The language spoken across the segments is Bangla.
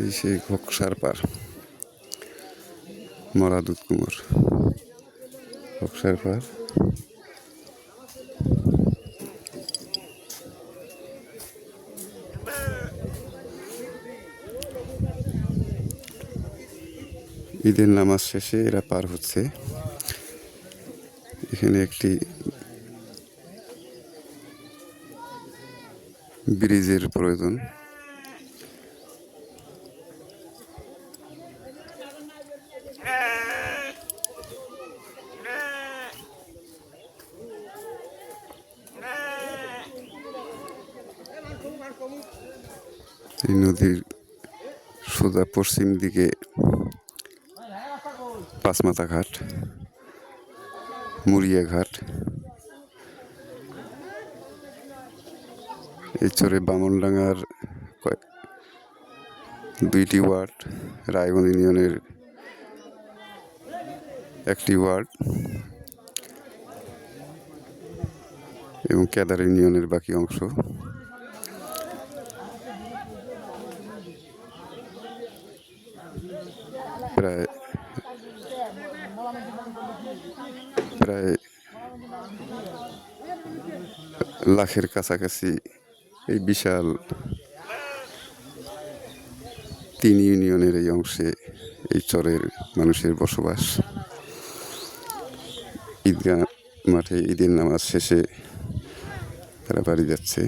এই সেই ঘোকসার পার, মরা দুধ কুমোর, ঘোকসার পার। ঈদের নামাজ শেষে এরা পার হচ্ছে। এখানে একটি ব্রিজের প্রয়োজন। এই নদীর সোজা পশ্চিম দিকে পাঁচমাথা ঘাট, মুড়িয়া ঘাট। এই চরে বামনডাঙ্গার দুইটি ওয়ার্ড, রায়গঞ্জ ইউনিয়নের একটি ওয়ার্ড এবং কেদার ইউনিয়নের বাকি অংশ। প্রায় লাখের কাছাকাছি এই বিশাল 3 ইউনিয়নের এই অংশে এই চরের মানুষের বসবাস। ঈদগাহ মাঠে ঈদের নামাজ শেষে তারা বাড়ি যাচ্ছে।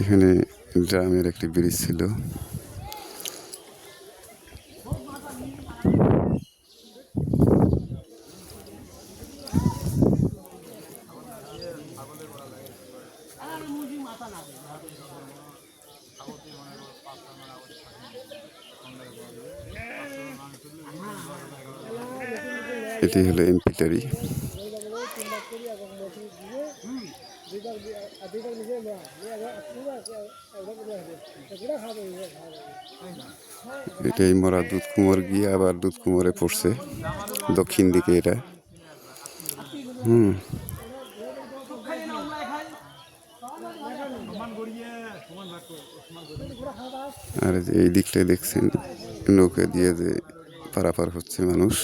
এখানে ড্রামের একটি ব্রিজ ছিল। এটি হলো এমপিটারি। এটাই মরা দুধ কুমোর গিয়ে আবার দুধ কুমোরে পড়ছে দক্ষিণ দিকে এটা। আর এই দিকটা দেখছেন নৌকা দিয়ে যে পারাপার হচ্ছে মানুষ,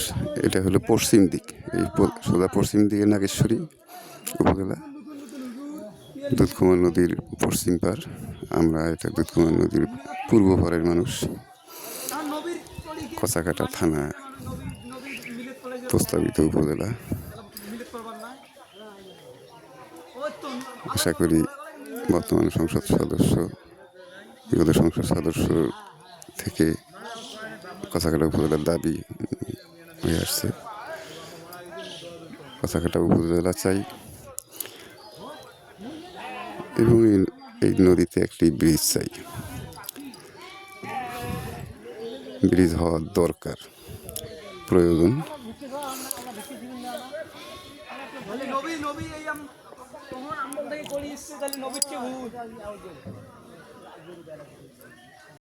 এটা হলো পশ্চিম দিক। এই সোজা পশ্চিম দিকে নাগেশ্বরী উপজেলা, দুধকুমার নদীর পশ্চিম পার। আমরা এটা দুধকুমার নদীর পূর্ব পারের মানুষ। কচাকাটা থানা, প্রস্তাবিত উপজেলা। আশা করি বর্তমান সংসদ সদস্য, বিগত সংসদ সদস্য থেকে কচাকাটা উপজেলার দাবি হয়ে আসছে। কচাকাটা উপজেলা চাই এবং এই নদীতে একটি ব্রিজ চাই। ব্রিজ হওয়ার দরকার, প্রয়োজন।